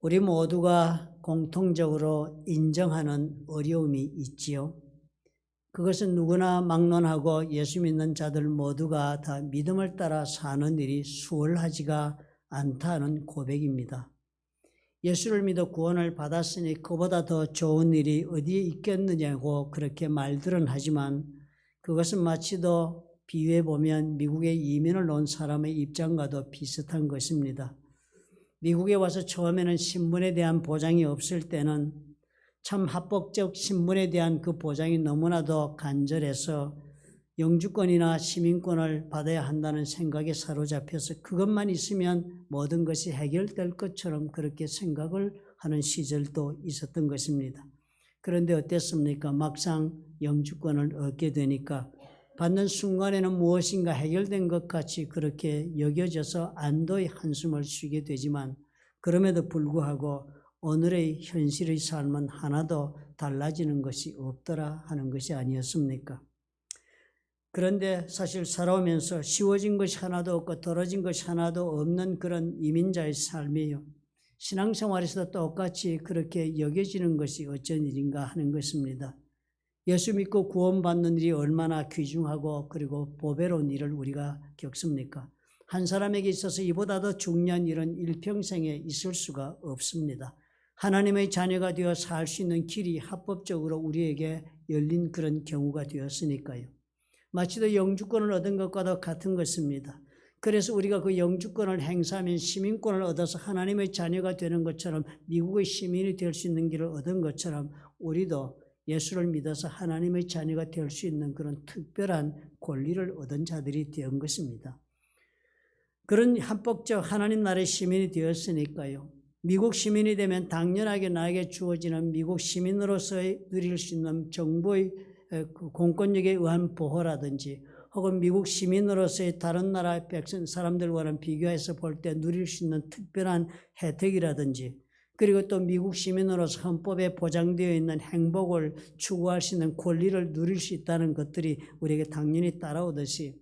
우리 모두가 공통적으로 인정하는 어려움이 있지요. 그것은 누구나 막론하고 예수 믿는 자들 모두가 다 믿음을 따라 사는 일이 수월하지가 않다는 고백입니다. 예수를 믿어 구원을 받았으니 그보다 더 좋은 일이 어디에 있겠느냐고 그렇게 말들은 하지만 그것은 마치도 비유해 보면 미국에 이민을 온 사람의 입장과도 비슷한 것입니다. 미국에 와서 처음에는 신분에 대한 보장이 없을 때는 참 합법적 신분에 대한 그 보장이 너무나도 간절해서 영주권이나 시민권을 받아야 한다는 생각에 사로잡혀서 그것만 있으면 모든 것이 해결될 것처럼 그렇게 생각을 하는 시절도 있었던 것입니다. 그런데 어땠습니까? 막상 영주권을 얻게 되니까 받는 순간에는 무엇인가 해결된 것 같이 그렇게 여겨져서 안도의 한숨을 쉬게 되지만 그럼에도 불구하고 오늘의 현실의 삶은 하나도 달라지는 것이 없더라 하는 것이 아니었습니까? 그런데 사실 살아오면서 쉬워진 것이 하나도 없고 떨어진 것이 하나도 없는 그런 이민자의 삶이에요. 신앙생활에서도 똑같이 그렇게 여겨지는 것이 어쩐 일인가 하는 것입니다. 예수 믿고 구원받는 일이 얼마나 귀중하고 그리고 보배로운 일을 우리가 겪습니까? 한 사람에게 있어서 이보다 더 중요한 일은 일평생에 있을 수가 없습니다. 하나님의 자녀가 되어 살 수 있는 길이 합법적으로 우리에게 열린 그런 경우가 되었으니까요. 마치도 영주권을 얻은 것과도 같은 것입니다. 그래서 우리가 그 영주권을 행사하면 시민권을 얻어서 하나님의 자녀가 되는 것처럼 미국의 시민이 될 수 있는 길을 얻은 것처럼 우리도 예수를 믿어서 하나님의 자녀가 될 수 있는 그런 특별한 권리를 얻은 자들이 된 것입니다. 그런 합법적 하나님 나라의 시민이 되었으니까요. 미국 시민이 되면 당연하게 나에게 주어지는 미국 시민으로서 누릴 수 있는 정부의 공권력에 의한 보호라든지 혹은 미국 시민으로서의 다른 나라 백성 사람들과는 비교해서 볼 때 누릴 수 있는 특별한 혜택이라든지 그리고 또 미국 시민으로서 헌법에 보장되어 있는 행복을 추구할 수 있는 권리를 누릴 수 있다는 것들이 우리에게 당연히 따라오듯이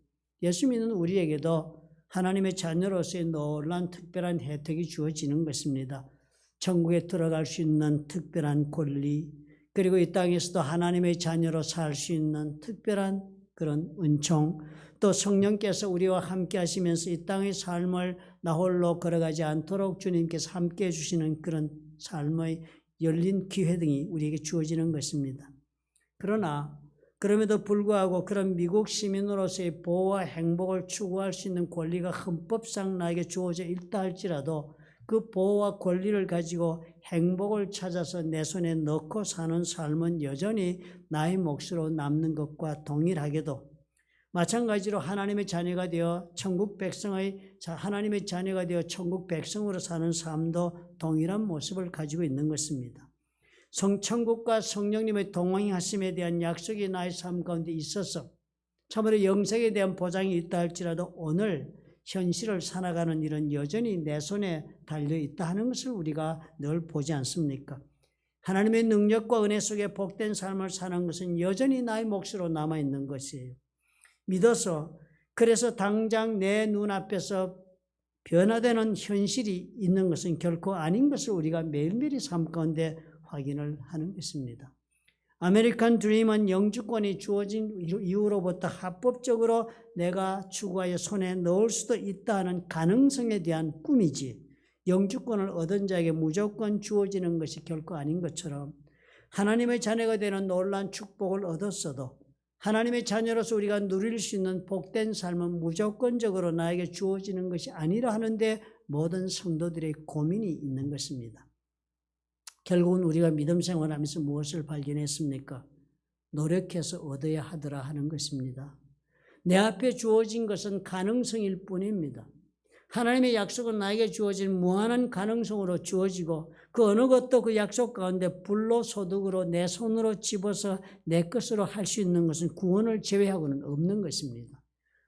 예수 믿는 우리에게도 하나님의 자녀로서의 놀라운 특별한 혜택이 주어지는 것입니다. 천국에 들어갈 수 있는 특별한 권리, 그리고 이 땅에서도 하나님의 자녀로 살 수 있는 특별한 그런 은총, 또 성령께서 우리와 함께 하시면서 이 땅의 삶을 나 홀로 걸어가지 않도록 주님께서 함께 해주시는 그런 삶의 열린 기회 등이 우리에게 주어지는 것입니다. 그러나 그럼에도 불구하고 그런 미국 시민으로서의 보호와 행복을 추구할 수 있는 권리가 헌법상 나에게 주어져 있다 할지라도 그 보호와 권리를 가지고 행복을 찾아서 내 손에 넣고 사는 삶은 여전히 나의 몫으로 남는 것과 동일하게도 마찬가지로 하나님의 자녀가 되어 천국 백성의 하나님의 자녀가 되어 천국 백성으로 사는 삶도 동일한 모습을 가지고 있는 것입니다. 천국과 성령님의 동행하심에 대한 약속이 나의 삶 가운데 있어서 참으로 영생에 대한 보장이 있다 할지라도 오늘 현실을 살아가는 일은 여전히 내 손에 달려있다 하는 것을 우리가 늘 보지 않습니까? 하나님의 능력과 은혜 속에 복된 삶을 사는 것은 여전히 나의 몫으로 남아있는 것이에요. 믿어서 그래서 당장 내 눈앞에서 변화되는 현실이 있는 것은 결코 아닌 것을 우리가 매일매일 삶 가운데 확인을 하는 것입니다. 아메리칸 드림은 영주권이 주어진 이후로부터 합법적으로 내가 추구하여 손에 넣을 수도 있다 하는 가능성에 대한 꿈이지 영주권을 얻은 자에게 무조건 주어지는 것이 결코 아닌 것처럼 하나님의 자녀가 되는 놀라운 축복을 얻었어도 하나님의 자녀로서 우리가 누릴 수 있는 복된 삶은 무조건적으로 나에게 주어지는 것이 아니라 하는데 모든 성도들의 고민이 있는 것입니다. 결국은 우리가 믿음 생활하면서 무엇을 발견했습니까? 노력해서 얻어야 하더라 하는 것입니다. 내 앞에 주어진 것은 가능성일 뿐입니다. 하나님의 약속은 나에게 주어진 무한한 가능성으로 주어지고 그 어느 것도 그 약속 가운데 불로소득으로 내 손으로 집어서 내 것으로 할 수 있는 것은 구원을 제외하고는 없는 것입니다.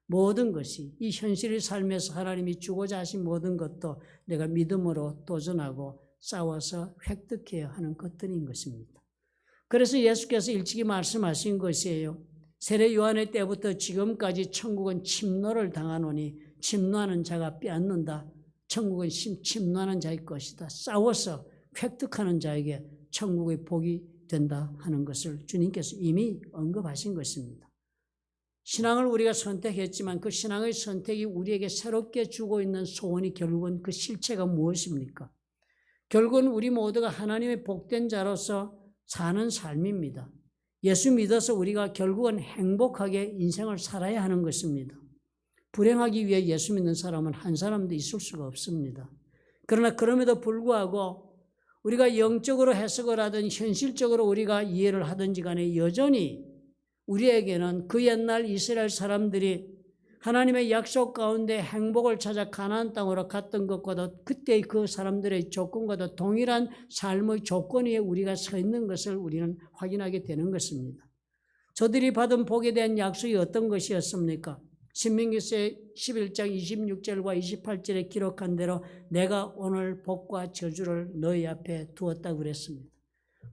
모든 것이 이 현실의 삶에서 하나님이 주고자 하신 모든 것도 내가 믿음으로 도전하고 싸워서 획득해야 하는 것들인 것입니다. 그래서 예수께서 일찍이 말씀하신 것이에요. 세례 요한의 때부터 지금까지 천국은 침노를 당하노니 침노하는 자가 빼앗는다. 천국은 침노하는 자의 것이다. 싸워서 획득하는 자에게 천국의 복이 된다 하는 것을 주님께서 이미 언급하신 것입니다. 신앙을 우리가 선택했지만 그 신앙의 선택이 우리에게 새롭게 주고 있는 소원이 결국은 그 실체가 무엇입니까? 결국은 우리 모두가 하나님의 복된 자로서 사는 삶입니다. 예수 믿어서 우리가 결국은 행복하게 인생을 살아야 하는 것입니다. 불행하기 위해 예수 믿는 사람은 한 사람도 있을 수가 없습니다. 그러나 그럼에도 불구하고 우리가 영적으로 해석을 하든 현실적으로 우리가 이해를 하든지 간에 여전히 우리에게는 그 옛날 이스라엘 사람들이 하나님의 약속 가운데 행복을 찾아 가나안 땅으로 갔던 것과도 그때의 그 사람들의 조건과도 동일한 삶의 조건 위에 우리가 서 있는 것을 우리는 확인하게 되는 것입니다. 저들이 받은 복에 대한 약속이 어떤 것이었습니까? 신명기서 11장 26절과 28절에 기록한 대로 내가 오늘 복과 저주를 너희 앞에 두었다고 그랬습니다.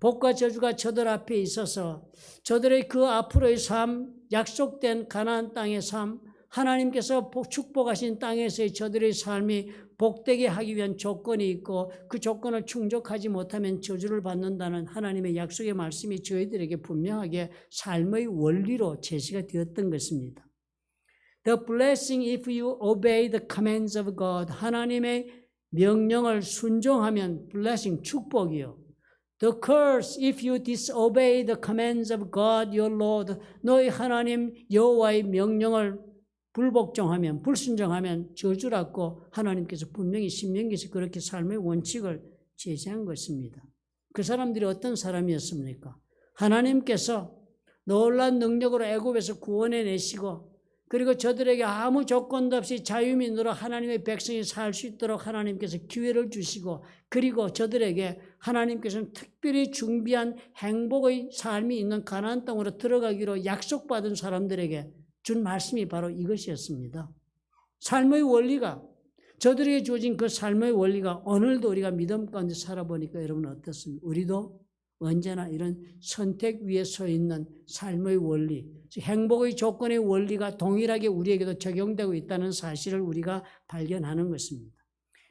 복과 저주가 저들 앞에 있어서 저들의 그 앞으로의 삶, 약속된 가나안 땅의 삶, 하나님께서 축복하신 땅에서의 저들의 삶이 복되게 하기 위한 조건이 있고 그 조건을 충족하지 못하면 저주를 받는다는 하나님의 약속의 말씀이 저희들에게 분명하게 삶의 원리로 제시가 되었던 것입니다. The blessing if you obey the commands of God. 하나님의 명령을 순종하면 blessing, 축복이요. The curse if you disobey the commands of God, your Lord. 너희 하나님 여호와의 명령을 불복종하면, 불순종하면 저주라고 하나님께서 분명히 신명기에서 그렇게 삶의 원칙을 제시한 것입니다. 그 사람들이 어떤 사람이었습니까? 하나님께서 놀라운 능력으로 애굽에서 구원해내시고 그리고 저들에게 아무 조건도 없이 자유민으로 하나님의 백성이 살 수 있도록 하나님께서 기회를 주시고 그리고 저들에게 하나님께서는 특별히 준비한 행복의 삶이 있는 가나안 땅으로 들어가기로 약속받은 사람들에게 준 말씀이 바로 이것이었습니다. 삶의 원리가 저들에게 주어진 그 삶의 원리가 오늘도 우리가 믿음 가운데 살아보니까 여러분 어떻습니까? 우리도 언제나 이런 선택 위에 서 있는 삶의 원리, 행복의 조건의 원리가 동일하게 우리에게도 적용되고 있다는 사실을 우리가 발견하는 것입니다.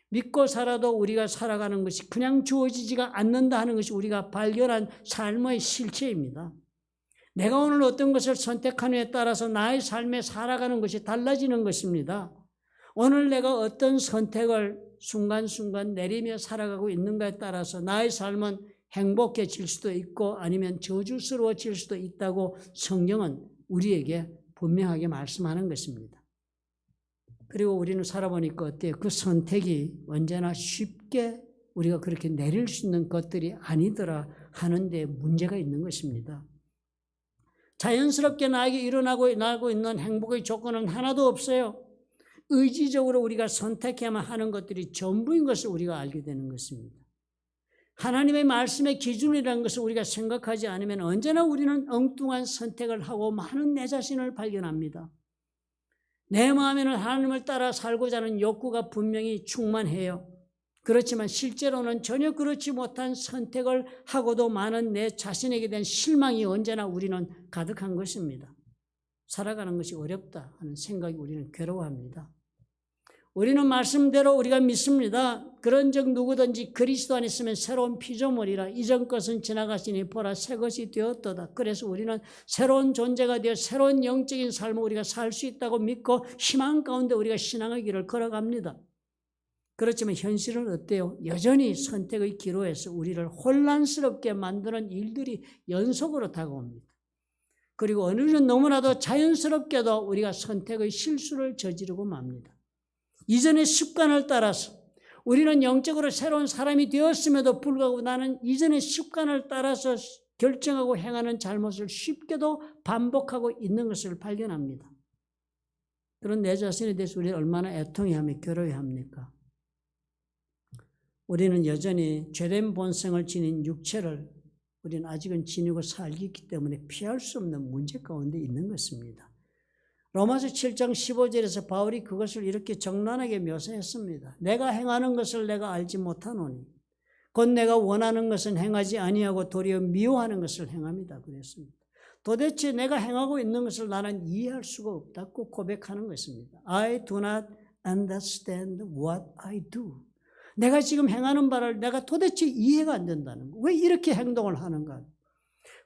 믿고 살아도 우리가 살아가는 것이 그냥 주어지지가 않는다 하는 것이 우리가 발견한 삶의 실체입니다. 내가 오늘 어떤 것을 선택하느냐에 따라서 나의 삶에 살아가는 것이 달라지는 것입니다. 오늘 내가 어떤 선택을 순간순간 내리며 살아가고 있는가에 따라서 나의 삶은 행복해질 수도 있고 아니면 저주스러워질 수도 있다고 성경은 우리에게 분명하게 말씀하는 것입니다. 그리고 우리는 살아보니까 어때요? 그 선택이 언제나 쉽게 우리가 그렇게 내릴 수 있는 것들이 아니더라 하는 데 문제가 있는 것입니다. 자연스럽게 나에게 일어나고 있는 행복의 조건은 하나도 없어요. 의지적으로 우리가 선택해야만 하는 것들이 전부인 것을 우리가 알게 되는 것입니다. 하나님의 말씀의 기준이라는 것을 우리가 생각하지 않으면 언제나 우리는 엉뚱한 선택을 하고 많은 내 자신을 발견합니다. 내 마음에는 하나님을 따라 살고자 하는 욕구가 분명히 충만해요. 그렇지만 실제로는 전혀 그렇지 못한 선택을 하고도 많은 내 자신에게 대한 실망이 언제나 우리는 가득한 것입니다. 살아가는 것이 어렵다 하는 생각이 우리는 괴로워합니다. 우리는 말씀대로 우리가 믿습니다. 그런즉 누구든지 그리스도 안에 있으면 새로운 피조물이라 이전 것은 지나갔으니 보라 새 것이 되었도다. 그래서 우리는 새로운 존재가 되어 새로운 영적인 삶을 우리가 살 수 있다고 믿고 희망 가운데 우리가 신앙의 길을 걸어갑니다. 그렇지만 현실은 어때요? 여전히 선택의 기로에서 우리를 혼란스럽게 만드는 일들이 연속으로 다가옵니다. 그리고 어느 는 너무나도 자연스럽게도 우리가 선택의 실수를 저지르고 맙니다. 이전의 습관을 따라서 우리는 영적으로 새로운 사람이 되었음에도 불구하고 나는 이전의 습관을 따라서 결정하고 행하는 잘못을 쉽게도 반복하고 있는 것을 발견합니다. 그런 내 자신에 대해서 우리는 얼마나 애통해하며 괴로워합니까? 우리는 여전히 죄된 본성을 지닌 육체를 우리는 아직은 지니고 살기 있기 때문에 피할 수 없는 문제 가운데 있는 것입니다. 로마서 7장 15절에서 바울이 그것을 이렇게 정난하게 묘사했습니다. 내가 행하는 것을 내가 알지 못하노니 곧 내가 원하는 것은 행하지 아니하고 도리어 미워하는 것을 행합니다. 그랬습니다. 도대체 내가 행하고 있는 것을 나는 이해할 수가 없다고 고백하는 것입니다. I do not understand what I do. 내가 지금 행하는 바를 내가 도대체 이해가 안 된다는 거. 왜 이렇게 행동을 하는가?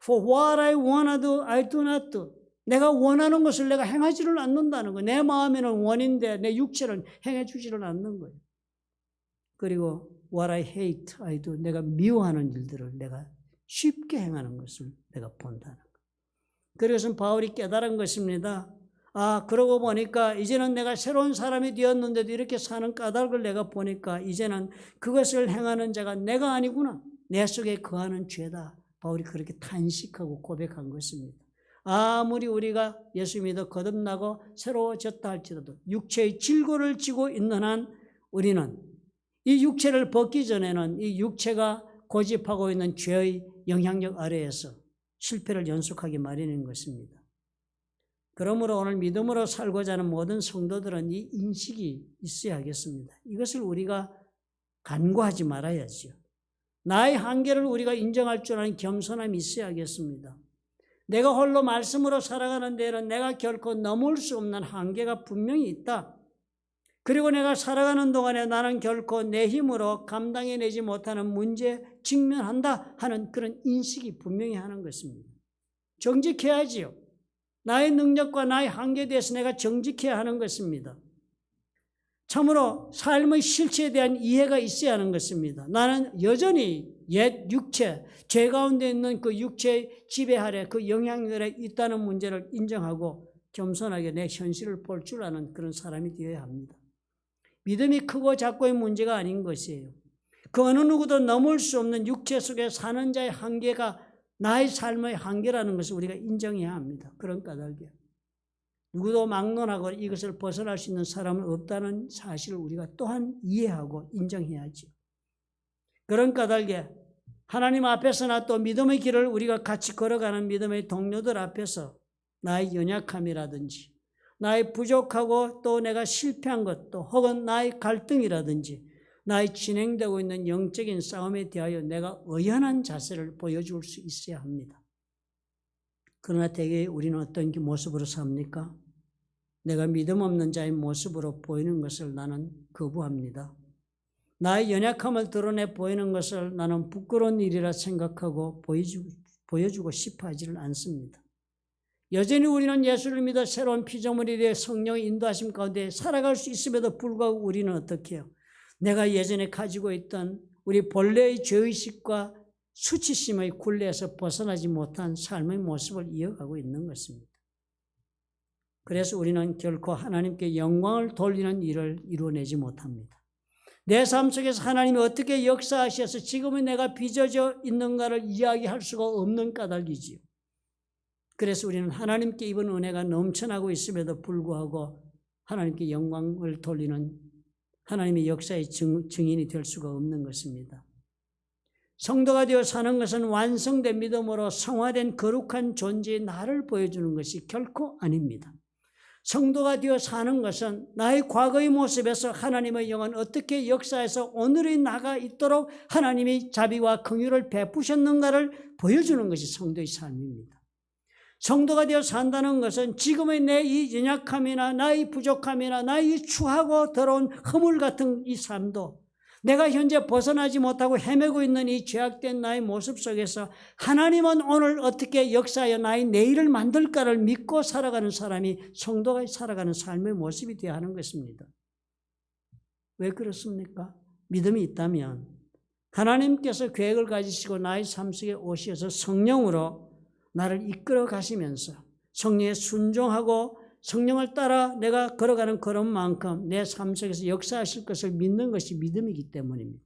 For what I wanna do, I do not do. 내가 원하는 것을 내가 행하지를 않는다는 거. 내 마음에는 원인데 내 육체는 행해주지를 않는 거예요. 그리고 what I hate, I do. 내가 미워하는 일들을 내가 쉽게 행하는 것을 내가 본다는 거. 그래서 바울이 깨달은 것입니다. 아, 그러고 보니까 이제는 내가 새로운 사람이 되었는데도 이렇게 사는 까닭을 내가 보니까 이제는 그것을 행하는 자가 내가 아니구나. 내 속에 거하는 죄다. 바울이 그렇게 탄식하고 고백한 것입니다. 아무리 우리가 예수 믿어 거듭나고 새로워졌다 할지라도 육체의 질고를 지고 있는 한 우리는 이 육체를 벗기 전에는 이 육체가 고집하고 있는 죄의 영향력 아래에서 실패를 연속하기 마련인 것입니다. 그러므로 오늘 믿음으로 살고자 하는 모든 성도들은 이 인식이 있어야 하겠습니다. 이것을 우리가 간과하지 말아야죠. 나의 한계를 우리가 인정할 줄 아는 겸손함이 있어야 하겠습니다. 내가 홀로 말씀으로 살아가는 데에는 내가 결코 넘을 수 없는 한계가 분명히 있다. 그리고 내가 살아가는 동안에 나는 결코 내 힘으로 감당해내지 못하는 문제에 직면한다 하는 그런 인식이 분명히 하는 것입니다. 정직해야지요. 나의 능력과 나의 한계에 대해서 내가 정직해야 하는 것입니다. 참으로 삶의 실체에 대한 이해가 있어야 하는 것입니다. 나는 여전히 옛 육체, 죄 가운데 있는 그 육체의 지배 아래 그 영향력 아래 있다는 문제를 인정하고 겸손하게 내 현실을 볼 줄 아는 그런 사람이 되어야 합니다. 믿음이 크고 작고의 문제가 아닌 것이에요. 그 어느 누구도 넘을 수 없는 육체 속에 사는 자의 한계가 나의 삶의 한계라는 것을 우리가 인정해야 합니다. 그런 까닭이에요. 누구도 막론하고 이것을 벗어날 수 있는 사람은 없다는 사실을 우리가 또한 이해하고 인정해야죠. 그런 까닭에 하나님 앞에서나 또 믿음의 길을 우리가 같이 걸어가는 믿음의 동료들 앞에서 나의 연약함이라든지 나의 부족하고 또 내가 실패한 것도 혹은 나의 갈등이라든지 나의 진행되고 있는 영적인 싸움에 대하여 내가 의연한 자세를 보여줄 수 있어야 합니다. 그러나 대개 우리는 어떤 모습으로 삽니까? 내가 믿음 없는 자의 모습으로 보이는 것을 나는 거부합니다. 나의 연약함을 드러내 보이는 것을 나는 부끄러운 일이라 생각하고 보여주고 싶어 하지를 않습니다. 여전히 우리는 예수를 믿어 새로운 피조물이 되어 성령의 인도하심 가운데 살아갈 수 있음에도 불구하고 우리는 어떻게 해요? 내가 예전에 가지고 있던 우리 본래의 죄의식과 수치심의 굴레에서 벗어나지 못한 삶의 모습을 이어가고 있는 것입니다. 그래서 우리는 결코 하나님께 영광을 돌리는 일을 이루어내지 못합니다. 내 삶 속에서 하나님이 어떻게 역사하셔서 지금은 내가 빚어져 있는가를 이야기할 수가 없는 까닭이지요. 그래서 우리는 하나님께 입은 은혜가 넘쳐나고 있음에도 불구하고 하나님께 영광을 돌리는 하나님의 역사의 증인이 될 수가 없는 것입니다. 성도가 되어 사는 것은 완성된 믿음으로 성화된 거룩한 존재의 나를 보여주는 것이 결코 아닙니다. 성도가 되어 사는 것은 나의 과거의 모습에서 하나님의 영은 어떻게 역사해서 오늘의 나가 있도록 하나님이 자비와 긍휼을 베푸셨는가를 보여주는 것이 성도의 삶입니다. 성도가 되어 산다는 것은 지금의 내 이 연약함이나 나의 부족함이나 나의 추하고 더러운 허물 같은 이 삶도 내가 현재 벗어나지 못하고 헤매고 있는 이 죄악된 나의 모습 속에서 하나님은 오늘 어떻게 역사하여 나의 내일을 만들까를 믿고 살아가는 사람이 성도가 살아가는 삶의 모습이 되어야 하는 것입니다. 왜 그렇습니까? 믿음이 있다면 하나님께서 계획을 가지시고 나의 삶 속에 오셔서 성령으로 나를 이끌어 가시면서 성령에 순종하고 성령을 따라 내가 걸어가는 걸음만큼 내 삶 속에서 역사하실 것을 믿는 것이 믿음이기 때문입니다.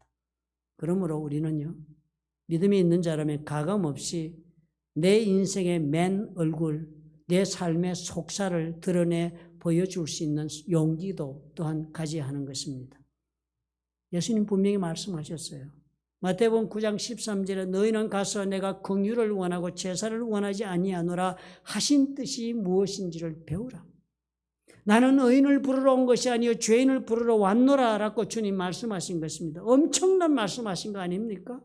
그러므로 우리는요, 믿음이 있는 자라면 가감없이 내 인생의 맨 얼굴, 내 삶의 속살을 드러내 보여줄 수 있는 용기도 또한 가져야 하는 것입니다. 예수님 분명히 말씀하셨어요. 마태복음 9장 13절에 너희는 가서 내가 긍휼을 원하고 제사를 원하지 아니하노라 하신 뜻이 무엇인지를 배우라. 나는 의인을 부르러 온 것이 아니요 죄인을 부르러 왔노라 라고 주님 말씀하신 것입니다. 엄청난 말씀하신 거 아닙니까?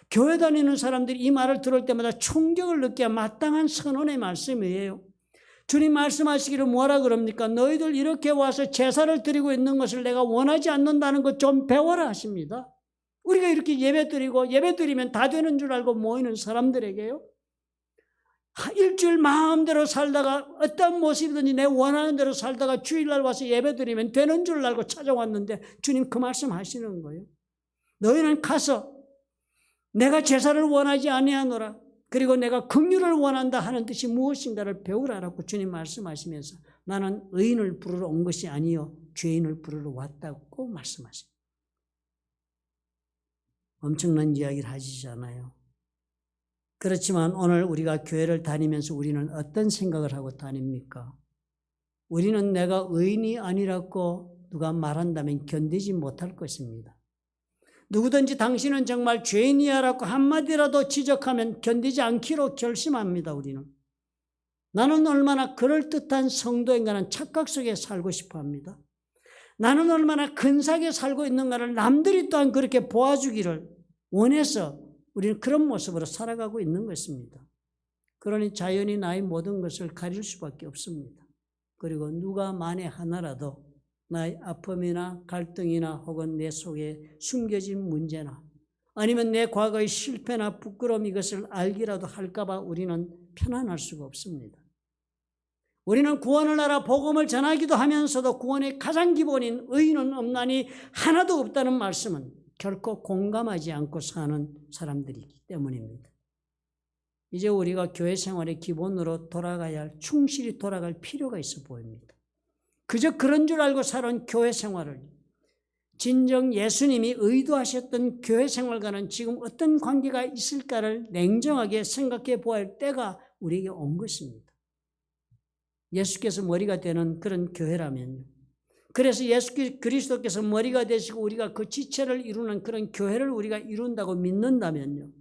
교회 다니는 사람들이 이 말을 들을 때마다 충격을 느껴야 마땅한 선언의 말씀이에요. 주님 말씀하시기를 뭐라 그럽니까? 너희들 이렇게 와서 제사를 드리고 있는 것을 내가 원하지 않는다는 것 좀 배워라 하십니다. 우리가 이렇게 예배 드리고 예배 드리면 다 되는 줄 알고 모이는 사람들에게요. 일주일 마음대로 살다가 어떤 모습이든지 내 원하는 대로 살다가 주일날 와서 예배 드리면 되는 줄 알고 찾아왔는데 주님 그 말씀 하시는 거예요. 너희는 가서 내가 제사를 원하지 아니하노라. 그리고 내가 긍휼을 원한다 하는 뜻이 무엇인가를 배우라라고 주님 말씀하시면서 나는 의인을 부르러 온 것이 아니요 죄인을 부르러 왔다고 말씀하십니다. 엄청난 이야기를 하시잖아요. 그렇지만 오늘 우리가 교회를 다니면서 우리는 어떤 생각을 하고 다닙니까? 우리는 내가 의인이 아니라고 누가 말한다면 견디지 못할 것입니다. 누구든지 당신은 정말 죄인이야라고 한마디라도 지적하면 견디지 않기로 결심합니다. 우리는. 나는 얼마나 그럴듯한 성도인가는 착각 속에 살고 싶어합니다. 나는 얼마나 근사하게 살고 있는가를 남들이 또한 그렇게 보아주기를 원해서 우리는 그런 모습으로 살아가고 있는 것입니다. 그러니 자연히 나의 모든 것을 가릴 수밖에 없습니다. 그리고 누가 만에 하나라도 나의 아픔이나 갈등이나 혹은 내 속에 숨겨진 문제나 아니면 내 과거의 실패나 부끄러움 이것을 알기라도 할까 봐 우리는 편안할 수가 없습니다. 우리는 구원을 알아 복음을 전하기도 하면서도 구원의 가장 기본인 의인은 없나니 하나도 없다는 말씀은 결코 공감하지 않고 사는 사람들이기 때문입니다. 이제 우리가 교회 생활의 기본으로 돌아가야 할, 충실히 돌아갈 필요가 있어 보입니다. 그저 그런 줄 알고 살아온 교회 생활을 진정 예수님이 의도하셨던 교회 생활과는 지금 어떤 관계가 있을까를 냉정하게 생각해 보아야 할 때가 우리에게 온 것입니다. 예수께서 머리가 되는 그런 교회라면요. 그래서 예수 그리스도께서 머리가 되시고 우리가 그 지체를 이루는 그런 교회를 우리가 이룬다고 믿는다면요.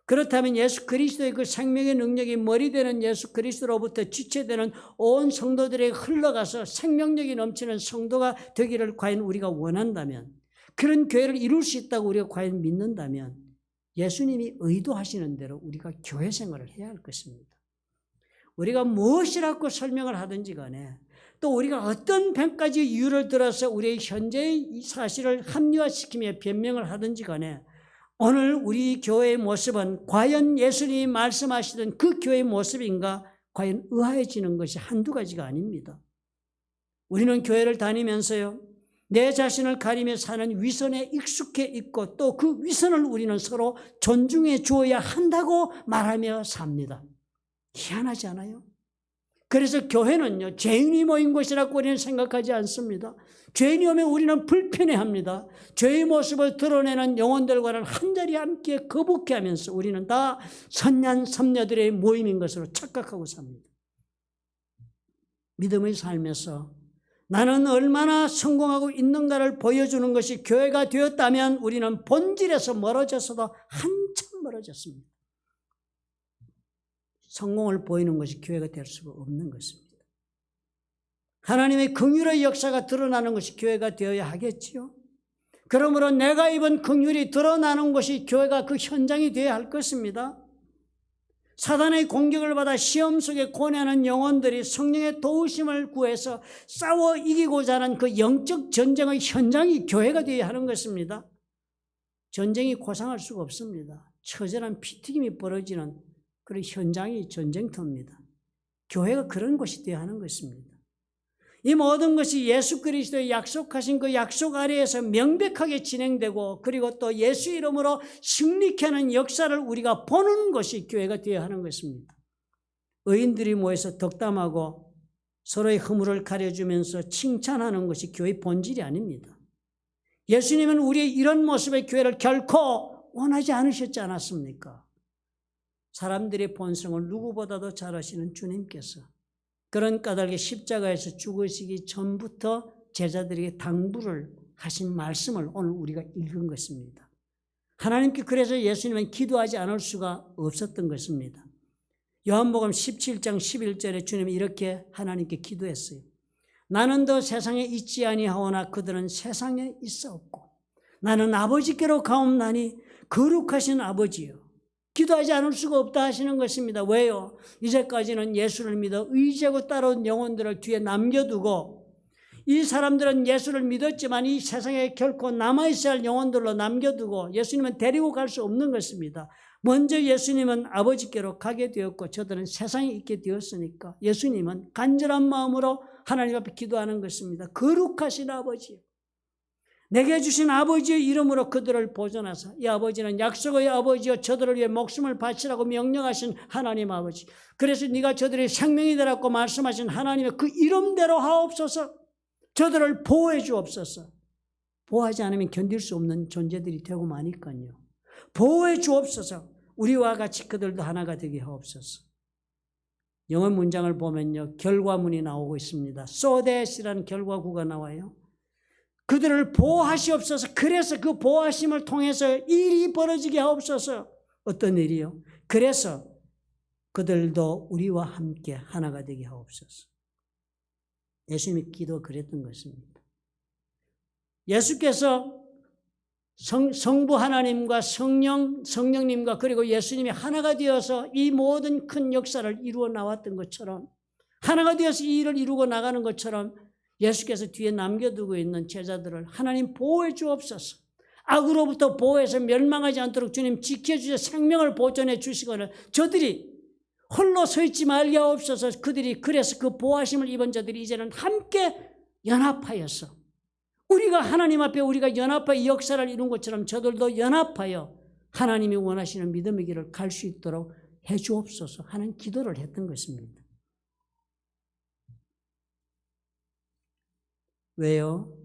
그렇다면 예수 그리스도의 그 생명의 능력이 머리 되는 예수 그리스도로부터 지체되는 온 성도들에게 흘러가서 생명력이 넘치는 성도가 되기를 과연 우리가 원한다면, 그런 교회를 이룰 수 있다고 우리가 과연 믿는다면 예수님이 의도하시는 대로 우리가 교회 생활을 해야 할 것입니다. 우리가 무엇이라고 설명을 하든지 간에 또 우리가 어떤 100가지 이유를 들어서 우리의 현재의 사실을 합리화시키며 변명을 하든지 간에 오늘 우리 교회의 모습은 과연 예수님이 말씀하시던 그 교회의 모습인가 과연 의아해지는 것이 한두 가지가 아닙니다. 우리는 교회를 다니면서요, 내 자신을 가리며 사는 위선에 익숙해 있고 또 그 위선을 우리는 서로 존중해 주어야 한다고 말하며 삽니다. 희한하지 않아요? 그래서 교회는요, 죄인이 모인 곳이라고 우리는 생각하지 않습니다. 죄인이 오면 우리는 불편해합니다. 죄의 모습을 드러내는 영혼들과는 한자리에 함께 거북해하면서 우리는 다 선한 선녀들의 모임인 것으로 착각하고 삽니다. 믿음의 삶에서 나는 얼마나 성공하고 있는가를 보여주는 것이 교회가 되었다면 우리는 본질에서 멀어져서도 한참 멀어졌습니다. 성공을 보이는 것이 교회가 될 수가 없는 것입니다. 하나님의 긍휼의 역사가 드러나는 것이 교회가 되어야 하겠지요. 그러므로 내가 입은 긍휼이 드러나는 것이 교회가 그 현장이 되어야 할 것입니다. 사단의 공격을 받아 시험 속에 고뇌하는 영혼들이 성령의 도우심을 구해서 싸워 이기고자 하는 그 영적 전쟁의 현장이 교회가 되어야 하는 것입니다. 전쟁이 고상할 수가 없습니다. 처절한 피튀김이 벌어지는 그런 현장이 전쟁터입니다. 교회가 그런 곳이 되어야 하는 것입니다. 이 모든 것이 예수 그리스도의 약속하신 그 약속 아래에서 명백하게 진행되고 그리고 또 예수 이름으로 승리케 하는 역사를 우리가 보는 것이 교회가 되어야 하는 것입니다. 의인들이 모여서 덕담하고 서로의 허물을 가려주면서 칭찬하는 것이 교회의 본질이 아닙니다. 예수님은 우리의 이런 모습의 교회를 결코 원하지 않으셨지 않았습니까? 사람들의 본성을 누구보다도 잘 아시는 주님께서 그런 까닭에 십자가에서 죽으시기 전부터 제자들에게 당부를 하신 말씀을 오늘 우리가 읽은 것입니다. 하나님께 그래서 예수님은 기도하지 않을 수가 없었던 것입니다. 요한복음 17장 11절에 주님이 이렇게 하나님께 기도했어요. 나는 더 세상에 있지 아니하오나 그들은 세상에 있사옵고 나는 아버지께로 가옵나니 거룩하신 아버지여 기도하지 않을 수가 없다 하시는 것입니다. 왜요? 이제까지는 예수를 믿어 의지하고 따라온 영혼들을 뒤에 남겨두고 이 사람들은 예수를 믿었지만 이 세상에 결코 남아있어야 할 영혼들로 남겨두고 예수님은 데리고 갈 수 없는 것입니다. 먼저 예수님은 아버지께로 가게 되었고 저들은 세상에 있게 되었으니까 예수님은 간절한 마음으로 하나님 앞에 기도하는 것입니다. 거룩하신 아버지, 내게 주신 아버지의 이름으로 그들을 보존하사 이 아버지는 약속의 아버지여 저들을 위해 목숨을 바치라고 명령하신 하나님 아버지, 그래서 네가 저들의 생명이 되라고 말씀하신 하나님의 그 이름대로 하옵소서. 저들을 보호해 주옵소서. 보호하지 않으면 견딜 수 없는 존재들이 되고 마니까요. 보호해 주옵소서. 우리와 같이 그들도 하나가 되게 하옵소서. 영어 문장을 보면요, 결과문이 나오고 있습니다. So that이라는 결과구가 나와요. 그들을 보호하시옵소서. 그래서 그 보호하심을 통해서 일이 벌어지게 하옵소서. 어떤 일이요? 그래서 그들도 우리와 함께 하나가 되게 하옵소서. 예수님의 기도가 그랬던 것입니다. 예수께서 성부 하나님과 성령님과 그리고 예수님이 하나가 되어서 이 모든 큰 역사를 이루어 나왔던 것처럼, 하나가 되어서 이 일을 이루고 나가는 것처럼 예수께서 뒤에 남겨두고 있는 제자들을 하나님 보호해 주옵소서. 악으로부터 보호해서 멸망하지 않도록 주님 지켜주셔 생명을 보존해 주시거늘 저들이 홀로 서 있지 말게 하옵소서. 그들이 그래서 그 보호하심을 입은 자들이 이제는 함께 연합하여서 우리가 하나님 앞에 우리가 연합하여 역사를 이룬 것처럼 저들도 연합하여 하나님이 원하시는 믿음의 길을 갈 수 있도록 해 주옵소서 하는 기도를 했던 것입니다. 왜요?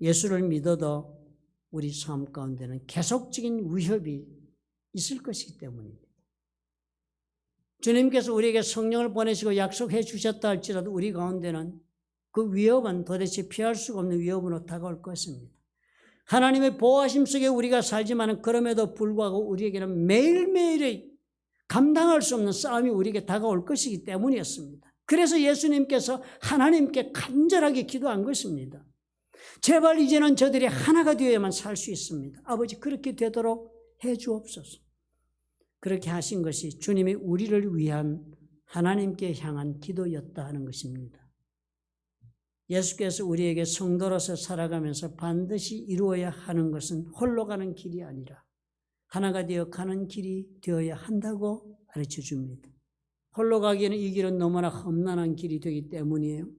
예수를 믿어도 우리 삶 가운데는 계속적인 위협이 있을 것이기 때문입니다. 주님께서 우리에게 성령을 보내시고 약속해 주셨다 할지라도 우리 가운데는 그 위협은 도대체 피할 수가 없는 위협으로 다가올 것입니다. 하나님의 보호하심 속에 우리가 살지만 그럼에도 불구하고 우리에게는 매일매일의 감당할 수 없는 싸움이 우리에게 다가올 것이기 때문이었습니다. 그래서 예수님께서 하나님께 간절하게 기도한 것입니다. 제발 이제는 저들이 하나가 되어야만 살 수 있습니다. 아버지 그렇게 되도록 해 주옵소서. 그렇게 하신 것이 주님이 우리를 위한 하나님께 향한 기도였다 하는 것입니다. 예수께서 우리에게 성도로서 살아가면서 반드시 이루어야 하는 것은 홀로 가는 길이 아니라 하나가 되어 가는 길이 되어야 한다고 가르쳐 줍니다. 홀로 가기에는 이 길은 너무나 험난한 길이 되기 때문이에요.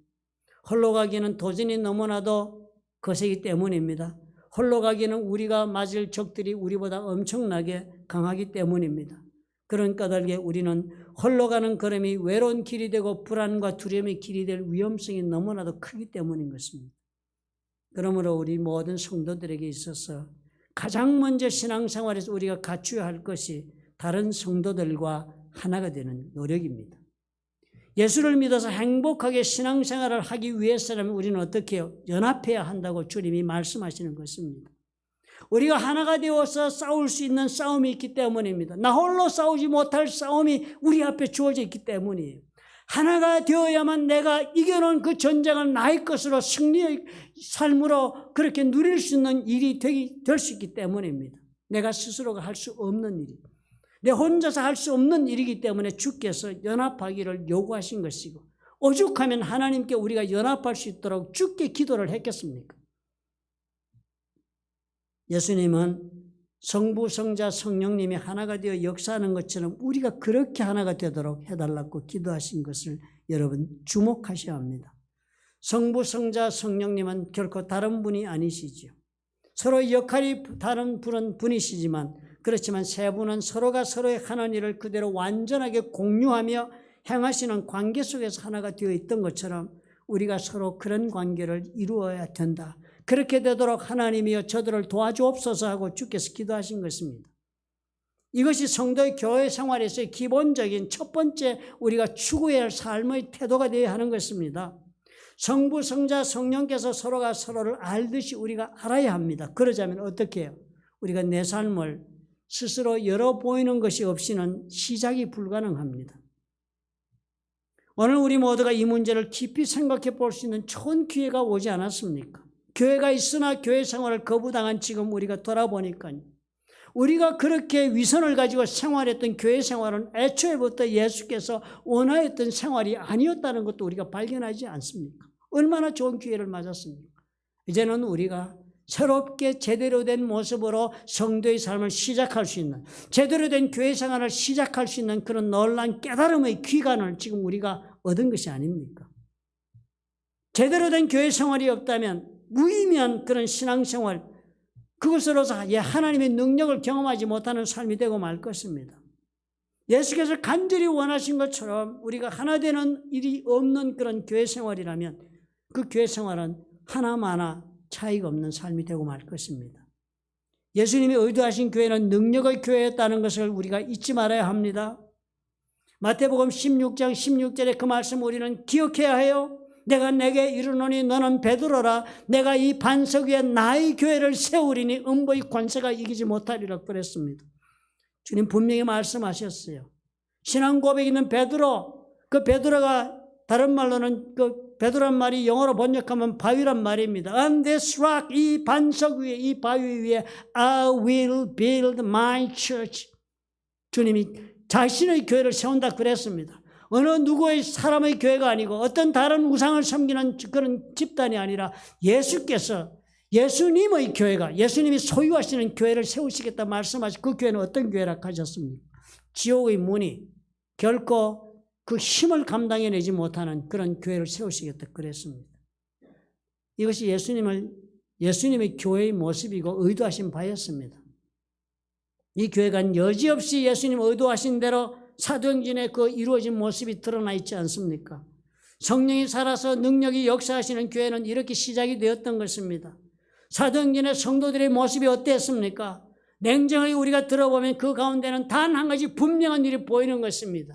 홀로 가기에는 도전이 너무나도 거세기 때문입니다. 홀로 가기에는 우리가 맞을 적들이 우리보다 엄청나게 강하기 때문입니다. 그런 까닭에 우리는 홀로 가는 걸음이 외로운 길이 되고 불안과 두려움의 길이 될 위험성이 너무나도 크기 때문인 것입니다. 그러므로 우리 모든 성도들에게 있어서 가장 먼저 신앙생활에서 우리가 갖추어야 할 것이 다른 성도들과 하나가 되는 노력입니다. 예수를 믿어서 행복하게 신앙생활을 하기 위해서라면 우리는 어떻게 해요? 연합해야 한다고 주님이 말씀하시는 것입니다. 우리가 하나가 되어서 싸울 수 있는 싸움이 있기 때문입니다. 나 홀로 싸우지 못할 싸움이 우리 앞에 주어져 있기 때문이에요. 하나가 되어야만 내가 이겨놓은 그 전쟁을 나의 것으로 승리의 삶으로 그렇게 누릴 수 있는 일이 될 수 있기 때문입니다. 내가 스스로가 할 수 없는 일이, 내 혼자서 할 수 없는 일이기 때문에 주께서 연합하기를 요구하신 것이고, 오죽하면 하나님께 우리가 연합할 수 있도록 주께 기도를 했겠습니까? 예수님은 성부, 성자, 성령님이 하나가 되어 역사하는 것처럼 우리가 그렇게 하나가 되도록 해달라고 기도하신 것을 여러분 주목하셔야 합니다. 성부, 성자, 성령님은 결코 다른 분이 아니시죠. 서로 역할이 다른 분이시지만 그렇지만 세 분은 서로가 서로의 하나님 일을 그대로 완전하게 공유하며 행하시는 관계 속에서 하나가 되어 있던 것처럼 우리가 서로 그런 관계를 이루어야 된다. 그렇게 되도록 하나님이여 저들을 도와주옵소서 하고 주께서 기도하신 것입니다. 이것이 성도의 교회 생활에서의 기본적인 첫 번째 우리가 추구해야 할 삶의 태도가 되어야 하는 것입니다. 성부, 성자, 성령께서 서로가 서로를 알듯이 우리가 알아야 합니다. 그러자면 어떻게 해요? 우리가 내 삶을 스스로 열어 보이는 것이 없이는 시작이 불가능합니다. 오늘 우리 모두가 이 문제를 깊이 생각해 볼 수 있는 좋은 기회가 오지 않았습니까? 교회가 있으나 교회 생활을 거부당한 지금 우리가 돌아보니까요. 우리가 그렇게 위선을 가지고 생활했던 교회 생활은 애초에부터 예수께서 원하였던 생활이 아니었다는 것도 우리가 발견하지 않습니까? 얼마나 좋은 기회를 맞았습니까? 이제는 우리가 새롭게 제대로 된 모습으로 성도의 삶을 시작할 수 있는, 제대로 된 교회 생활을 시작할 수 있는 그런 놀라운 깨달음의 기간을 지금 우리가 얻은 것이 아닙니까? 제대로 된 교회 생활이 없다면 무의미한 그런 신앙생활, 그것으로서 하나님의 능력을 경험하지 못하는 삶이 되고 말 것입니다. 예수께서 간절히 원하신 것처럼 우리가 하나 되는 일이 없는 그런 교회 생활이라면 그 교회 생활은 하나마나 차이가 없는 삶이 되고 말 것입니다. 예수님이 의도하신 교회는 능력의 교회였다는 것을 우리가 잊지 말아야 합니다. 마태복음 16장 16절에 그 말씀 우리는 기억해야 해요. 내가 내게 이르노니 너는 베드로라. 내가 이 반석 위에 나의 교회를 세우리니 음부의 권세가 이기지 못하리라 그랬습니다. 주님 분명히 말씀하셨어요. 신앙 고백 있는 베드로, 그 베드로가 다른 말로는 그 베드로란 말이 영어로 번역하면 바위란 말입니다. On this rock, 이 반석 위에, 이 바위 위에 I will build my church. 주님이 자신의 교회를 세운다 그랬습니다. 어느 누구의 사람의 교회가 아니고 어떤 다른 우상을 섬기는 그런 집단이 아니라 예수께서 예수님의 교회가, 예수님이 소유하시는 교회를 세우시겠다 말씀하신 그 교회는 어떤 교회라 하셨습니까? 지옥의 문이 결코 그 힘을 감당해내지 못하는 그런 교회를 세우시겠다 그랬습니다. 이것이 예수님의 교회의 모습이고 의도하신 바였습니다. 이 교회가 여지없이 예수님 의도하신 대로 사도행전에 그 이루어진 모습이 드러나 있지 않습니까? 성령이 살아서 능력이 역사하시는 교회는 이렇게 시작이 되었던 것입니다. 사도행전의 성도들의 모습이 어땠습니까? 냉정하게 우리가 들어보면 그 가운데는 단 한 가지 분명한 일이 보이는 것입니다.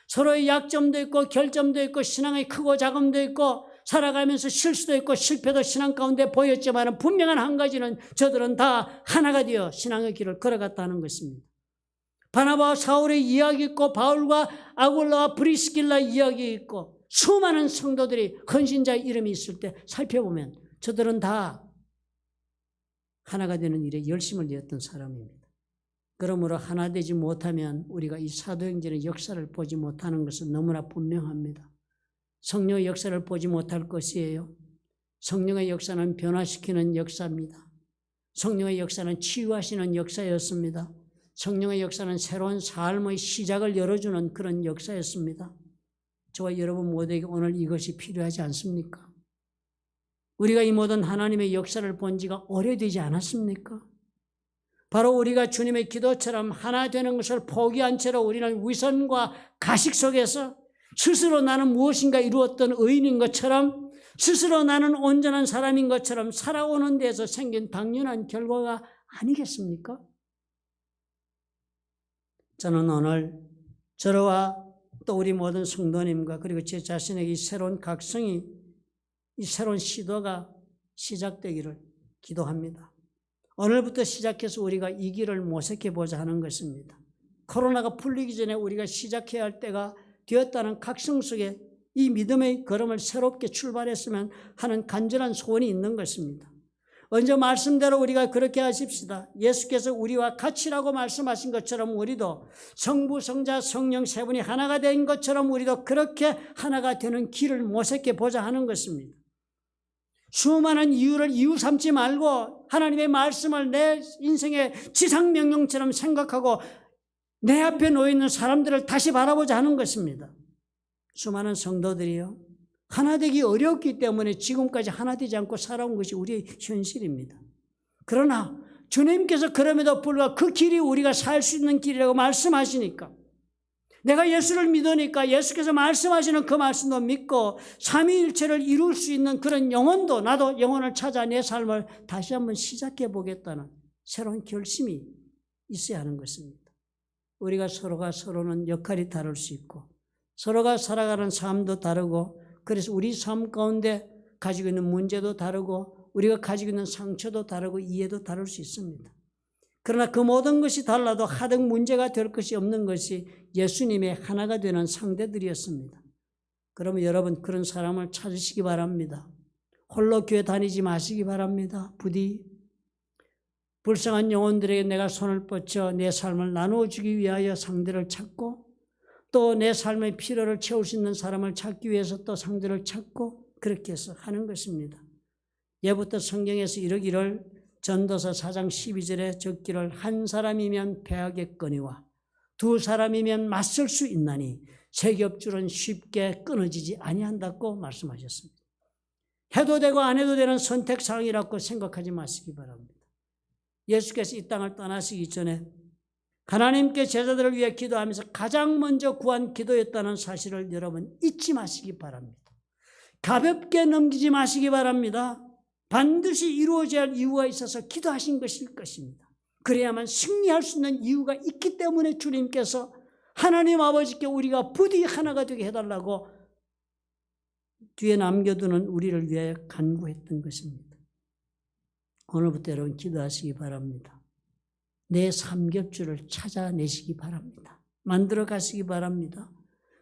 서로의 약점도 있고 결점도 있고 신앙의 크고 작음도 있고 살아가면서 실수도 있고 실패도 신앙 가운데 보였지만 분명한 한 가지는 저들은 다 하나가 되어 신앙의 길을 걸어갔다는 것입니다. 바나바와 사울의 이야기 있고 바울과 아굴라와 브리스길라 이야기 있고 수많은 성도들이 헌신자의 이름이 있을 때 살펴보면 저들은 다 하나가 되는 일에 열심을 내었던 사람입니다. 그러므로 하나 되지 못하면 우리가 이 사도행전의 역사를 보지 못하는 것은 너무나 분명합니다. 성령의 역사를 보지 못할 것이에요. 성령의 역사는 변화시키는 역사입니다. 성령의 역사는 치유하시는 역사였습니다. 성령의 역사는 새로운 삶의 시작을 열어주는 그런 역사였습니다. 저와 여러분 모두에게 오늘 이것이 필요하지 않습니까? 우리가 이 모든 하나님의 역사를 본 지가 오래되지 않았습니까? 바로 우리가 주님의 기도처럼 하나 되는 것을 포기한 채로 우리는 위선과 가식 속에서 스스로 나는 무엇인가 이루었던 의인인 것처럼 스스로 나는 온전한 사람인 것처럼 살아오는 데서 생긴 당연한 결과가 아니겠습니까? 저는 오늘 저와 또 우리 모든 성도님과 그리고 제 자신에게 이 새로운 각성이, 이 새로운 시도가 시작되기를 기도합니다. 오늘부터 시작해서 우리가 이 길을 모색해보자 하는 것입니다. 코로나가 풀리기 전에 우리가 시작해야 할 때가 되었다는 각성 속에 이 믿음의 걸음을 새롭게 출발했으면 하는 간절한 소원이 있는 것입니다. 먼저 말씀대로 우리가 그렇게 하십시다. 예수께서 우리와 같이라고 말씀하신 것처럼 우리도 성부, 성자, 성령 세 분이 하나가 된 것처럼 우리도 그렇게 하나가 되는 길을 모색해보자 하는 것입니다. 수많은 이유를 이유 삼지 말고 하나님의 말씀을 내 인생의 지상명령처럼 생각하고 내 앞에 놓여있는 사람들을 다시 바라보자 하는 것입니다. 수많은 성도들이요, 하나 되기 어렵기 때문에 지금까지 하나 되지 않고 살아온 것이 우리의 현실입니다. 그러나 주님께서 그럼에도 불구하고 그 길이 우리가 살 수 있는 길이라고 말씀하시니까, 내가 예수를 믿으니까 예수께서 말씀하시는 그 말씀도 믿고 삼위일체를 이룰 수 있는 그런 영혼도, 나도 영혼을 찾아 내 삶을 다시 한번 시작해 보겠다는 새로운 결심이 있어야 하는 것입니다. 우리가 서로가 서로는 역할이 다를 수 있고 서로가 살아가는 삶도 다르고, 그래서 우리 삶 가운데 가지고 있는 문제도 다르고 우리가 가지고 있는 상처도 다르고 이해도 다를 수 있습니다. 그러나 그 모든 것이 달라도 하등 문제가 될 것이 없는 것이 예수님의 하나가 되는 상대들이었습니다. 그러면 여러분 그런 사람을 찾으시기 바랍니다. 홀로 교회 다니지 마시기 바랍니다. 부디 불쌍한 영혼들에게 내가 손을 뻗쳐 내 삶을 나누어 주기 위하여 상대를 찾고 또 내 삶의 필요를 채울 수 있는 사람을 찾기 위해서 또 상대를 찾고 그렇게 해서 하는 것입니다. 예부터 성경에서 이르기를 전도서 4장 12절에 적기를 한 사람이면 패하겠거니와 두 사람이면 맞설 수 있나니 세 겹줄은 쉽게 끊어지지 아니한다고 말씀하셨습니다. 해도 되고 안 해도 되는 선택사항이라고 생각하지 마시기 바랍니다. 예수께서 이 땅을 떠나시기 전에 하나님께 제자들을 위해 기도하면서 가장 먼저 구한 기도였다는 사실을 여러분 잊지 마시기 바랍니다. 가볍게 넘기지 마시기 바랍니다. 반드시 이루어져야 할 이유가 있어서 기도하신 것일 것입니다. 그래야만 승리할 수 있는 이유가 있기 때문에 주님께서 하나님 아버지께 우리가 부디 하나가 되게 해달라고 뒤에 남겨두는 우리를 위해 간구했던 것입니다. 오늘부터 여러분 기도하시기 바랍니다. 내 삼겹줄을 찾아내시기 바랍니다. 만들어 가시기 바랍니다.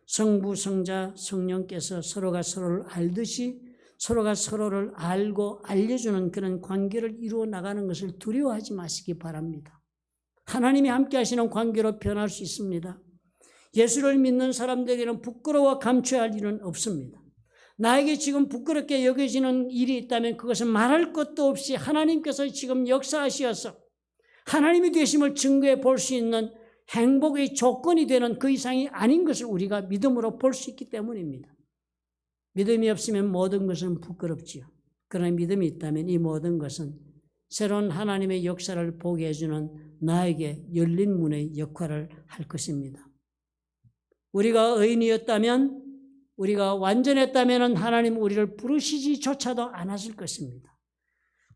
성부, 성자, 성령께서 서로가 서로를 알듯이 서로가 서로를 알고 알려주는 그런 관계를 이루어 나가는 것을 두려워하지 마시기 바랍니다. 하나님이 함께 하시는 관계로 변할 수 있습니다. 예수를 믿는 사람들에게는 부끄러워 감춰야 할 일은 없습니다. 나에게 지금 부끄럽게 여겨지는 일이 있다면 그것은 말할 것도 없이 하나님께서 지금 역사하시어서 하나님이 되심을 증거해 볼 수 있는 행복의 조건이 되는 그 이상이 아닌 것을 우리가 믿음으로 볼 수 있기 때문입니다. 믿음이 없으면 모든 것은 부끄럽지요. 그러나 믿음이 있다면 이 모든 것은 새로운 하나님의 역사를 보게 해주는 나에게 열린 문의 역할을 할 것입니다. 우리가 의인이었다면, 우리가 완전했다면 하나님 우리를 부르시지조차도 않았을 것입니다.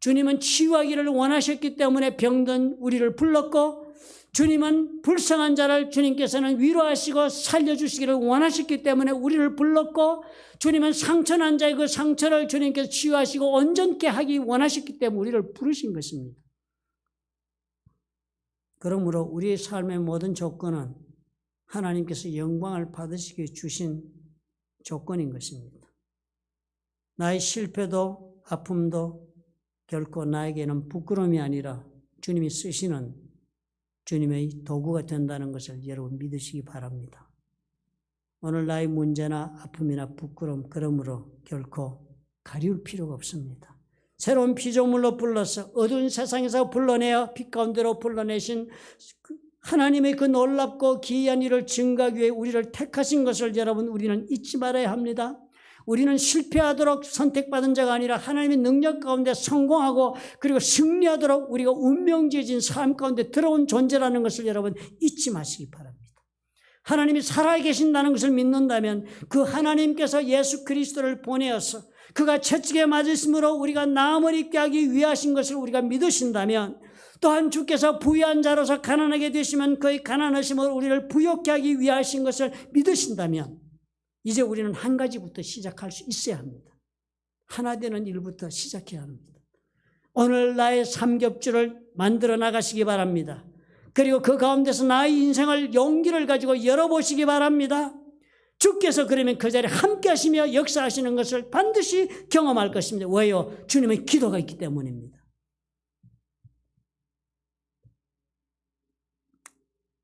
주님은 치유하기를 원하셨기 때문에 병든 우리를 불렀고, 주님은 불쌍한 자를 주님께서는 위로하시고 살려주시기를 원하셨기 때문에 우리를 불렀고, 주님은 상처난 자의 그 상처를 주님께서 치유하시고 온전케 하기 원하셨기 때문에 우리를 부르신 것입니다. 그러므로 우리의 삶의 모든 조건은 하나님께서 영광을 받으시기 위해 주신 조건인 것입니다. 나의 실패도 아픔도 결코 나에게는 부끄러움이 아니라 주님이 쓰시는 주님의 도구가 된다는 것을 여러분 믿으시기 바랍니다. 오늘 나의 문제나 아픔이나 부끄러움, 그러므로 결코 가리울 필요가 없습니다. 새로운 피조물로 불러서 어두운 세상에서 불러내어 빛 가운데로 불러내신 하나님의 그 놀랍고 기이한 일을 증거하기 위해 우리를 택하신 것을 여러분 우리는 잊지 말아야 합니다. 우리는 실패하도록 선택받은 자가 아니라 하나님의 능력 가운데 성공하고 그리고 승리하도록 우리가 운명지어진 삶 가운데 들어온 존재라는 것을 여러분 잊지 마시기 바랍니다. 하나님이 살아계신다는 것을 믿는다면 그 하나님께서 예수 그리스도를 보내어서 그가 채찍에 맞으심으로 우리가 나음을 입게 하기 위하신 것을 우리가 믿으신다면, 또한 주께서 부유한 자로서 가난하게 되시면 그의 가난하심으로 우리를 부욕케 하기 위하신 것을 믿으신다면, 이제 우리는 한 가지부터 시작할 수 있어야 합니다. 하나 되는 일부터 시작해야 합니다. 오늘 나의 삼겹줄을 만들어 나가시기 바랍니다. 그리고 그 가운데서 나의 인생을 용기를 가지고 열어보시기 바랍니다. 주께서 그러면 그 자리에 함께 하시며 역사하시는 것을 반드시 경험할 것입니다. 왜요? 주님의 기도가 있기 때문입니다.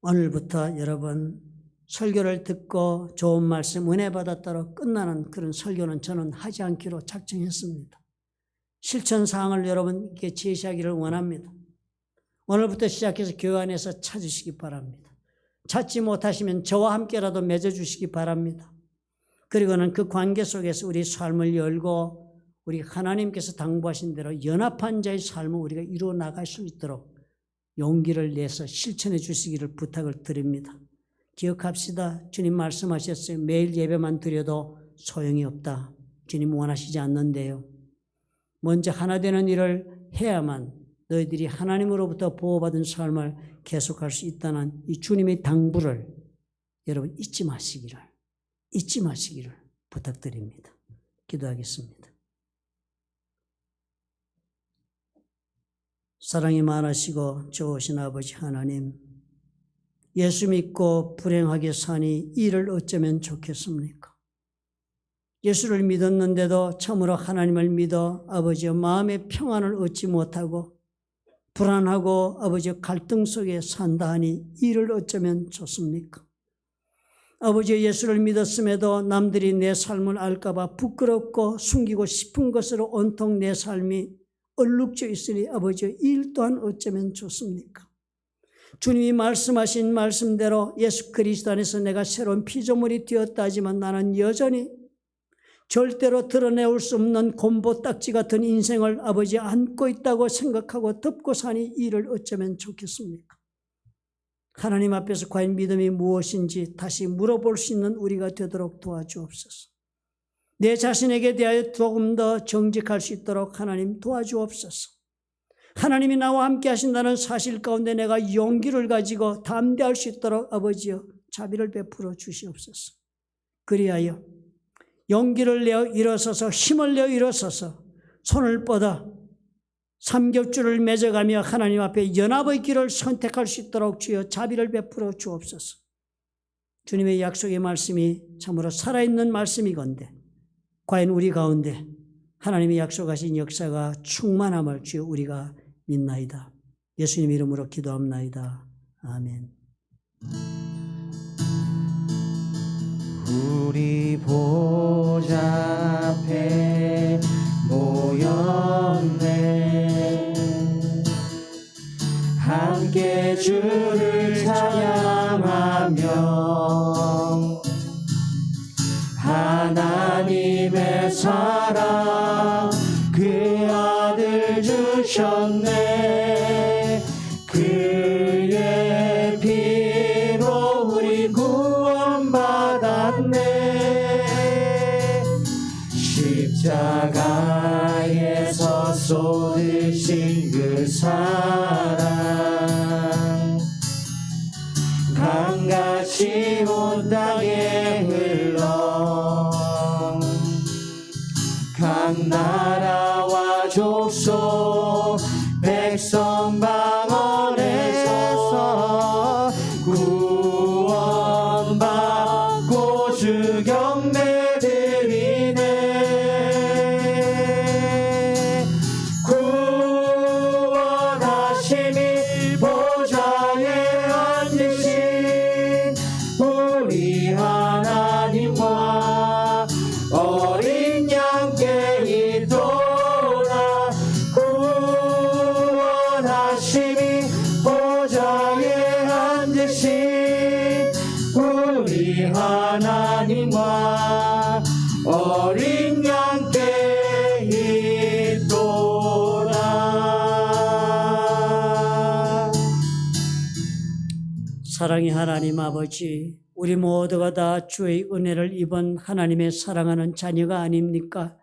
오늘부터 여러분 설교를 듣고 좋은 말씀 은혜 받았다로 끝나는 그런 설교는 저는 하지 않기로 작정했습니다. 실천사항을 여러분께 제시하기를 원합니다. 오늘부터 시작해서 교회 안에서 찾으시기 바랍니다. 찾지 못하시면 저와 함께라도 맺어주시기 바랍니다. 그리고는 그 관계 속에서 우리 삶을 열고 우리 하나님께서 당부하신 대로 연합한 자의 삶을 우리가 이루어 나갈 수 있도록 용기를 내서 실천해 주시기를 부탁을 드립니다. 기억합시다. 주님 말씀하셨어요. 매일 예배만 드려도 소용이 없다. 주님 원하시지 않는데요. 먼저 하나 되는 일을 해야만 너희들이 하나님으로부터 보호받은 삶을 계속할 수 있다는 이 주님의 당부를 여러분 잊지 마시기를 부탁드립니다. 기도하겠습니다. 사랑이 많으시고 좋으신 아버지 하나님, 예수 믿고 불행하게 사니 이를 어쩌면 좋겠습니까? 예수를 믿었는데도 참으로 하나님을 믿어 아버지의 마음의 평안을 얻지 못하고 불안하고 아버지 갈등 속에 산다 하니 이를 어쩌면 좋습니까? 아버지 예수를 믿었음에도 남들이 내 삶을 알까봐 부끄럽고 숨기고 싶은 것으로 온통 내 삶이 얼룩져 있으니 아버지 일 또한 어쩌면 좋습니까? 주님이 말씀하신 말씀대로 예수 그리스도 안에서 내가 새로운 피조물이 되었다 하지만 나는 여전히 절대로 드러내올 수 없는 곰보딱지 같은 인생을 아버지 안고 있다고 생각하고 덮고 사니 이를 어쩌면 좋겠습니까? 하나님 앞에서 과연 믿음이 무엇인지 다시 물어볼 수 있는 우리가 되도록 도와주옵소서. 내 자신에게 대하여 조금 더 정직할 수 있도록 하나님 도와주옵소서. 하나님이 나와 함께 하신다는 사실 가운데 내가 용기를 가지고 담대할 수 있도록 아버지여 자비를 베풀어 주시옵소서. 그리하여 용기를 내어 일어서서 힘을 내어 일어서서 손을 뻗어 삼겹줄을 맺어가며 하나님 앞에 연합의 길을 선택할 수 있도록 주여 자비를 베풀어 주옵소서. 주님의 약속의 말씀이 참으로 살아있는 말씀이건대 과연 우리 가운데 하나님이 약속하신 역사가 충만함을 주여 우리가 믿나이다. 예수님 이름으로 기도합나이다. 아멘. 우리 보좌 앞에 모였네. 함께 주를 찬양하며 하나님의 사랑 그 아들 주셨네. 그의 피로 우리 구원받았네. 십자가에서 쏟으신 그 사랑 강같이 온 땅에 흘러 각 나라와 족속 백성 방언에서 구원받고 주 경배 드리네. 구원하심이 보좌에 앉으신 우리 하나님과 어린 양께 있도다. 구원하심이 보좌에 앉으신 우리 하나님과 어린 양께 있도다. 사랑의 하나님 아버지, 우리 모두가 다 주의 은혜를 입은 하나님의 사랑하는 자녀가 아닙니까?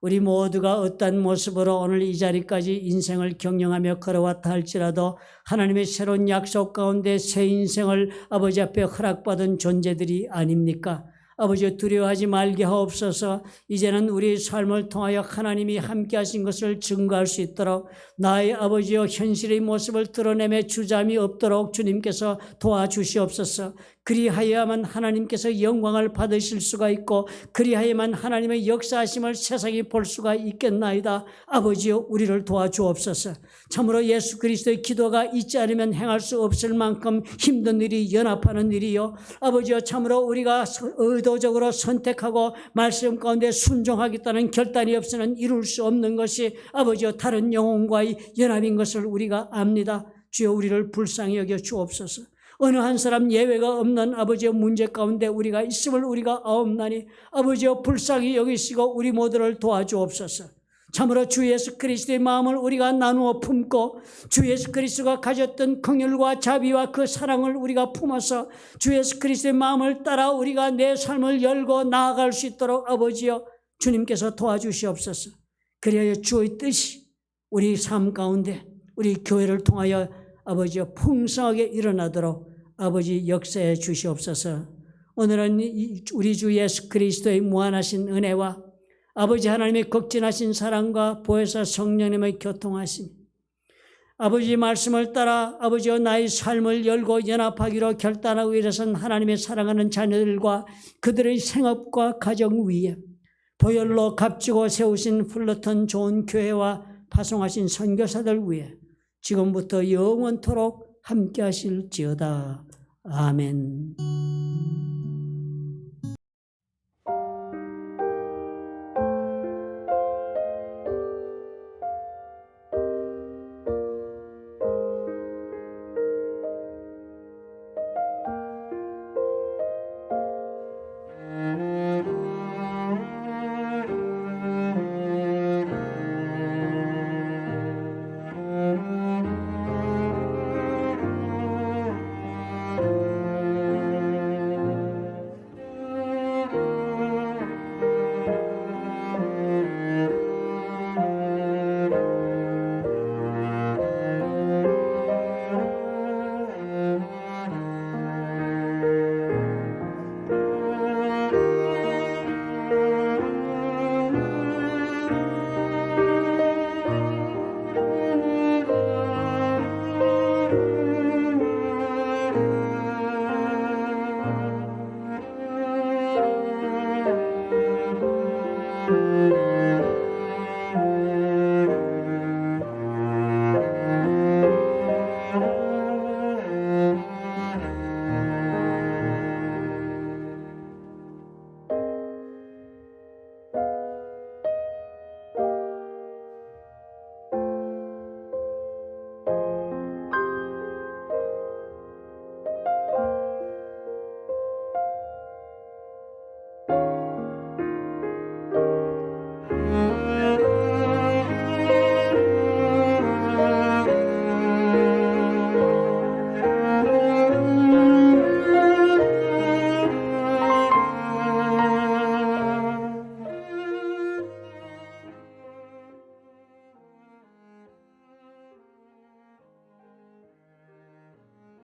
우리 모두가 어떤 모습으로 오늘 이 자리까지 인생을 경영하며 걸어왔다 할지라도 하나님의 새로운 약속 가운데 새 인생을 아버지 앞에 허락받은 존재들이 아닙니까? 아버지 두려워하지 말게 하옵소서. 이제는 우리 삶을 통하여 하나님이 함께 하신 것을 증거할 수 있도록 나의 아버지여 현실의 모습을 드러내며 주저함이 없도록 주님께서 도와주시옵소서. 그리하여야만 하나님께서 영광을 받으실 수가 있고 그리하여야만 하나님의 역사하심을 세상이 볼 수가 있겠나이다. 아버지여 우리를 도와주옵소서. 참으로 예수 그리스도의 기도가 있지 않으면 행할 수 없을 만큼 힘든 일이 연합하는 일이요. 아버지여 참으로 우리가 의도적으로 선택하고 말씀 가운데 순종하겠다는 결단이 없이는 이룰 수 없는 것이 아버지여 다른 영혼과의 연합인 것을 우리가 압니다. 주여 우리를 불쌍히 여겨 주옵소서. 어느 한 사람 예외가 없는 아버지의 문제 가운데 우리가 있음을 우리가 아옵나니 아버지여 불쌍히 여기시고 우리 모두를 도와주옵소서. 참으로 주 예수 그리스도의 마음을 우리가 나누어 품고 주 예수 그리스도가 가졌던 긍휼과 자비와 그 사랑을 우리가 품어서 주 예수 그리스도의 마음을 따라 우리가 내 삶을 열고 나아갈 수 있도록 아버지여 주님께서 도와주시옵소서. 그리하여 주의 뜻이 우리 삶 가운데 우리 교회를 통하여 아버지여 풍성하게 일어나도록 아버지 역사해 주시옵소서. 오늘은 우리 주 예수 그리스도의 무한하신 은혜와 아버지 하나님의 극진하신 사랑과 보혜사 성령님의 교통하심, 아버지 말씀을 따라 아버지여 나의 삶을 열고 연합하기로 결단하고 일어선 하나님의 사랑하는 자녀들과 그들의 생업과 가정 위에 보혈로 값지고 세우신 플러턴 좋은 교회와 파송하신 선교사들 위에 지금부터 영원토록 함께 하실지어다. 아멘.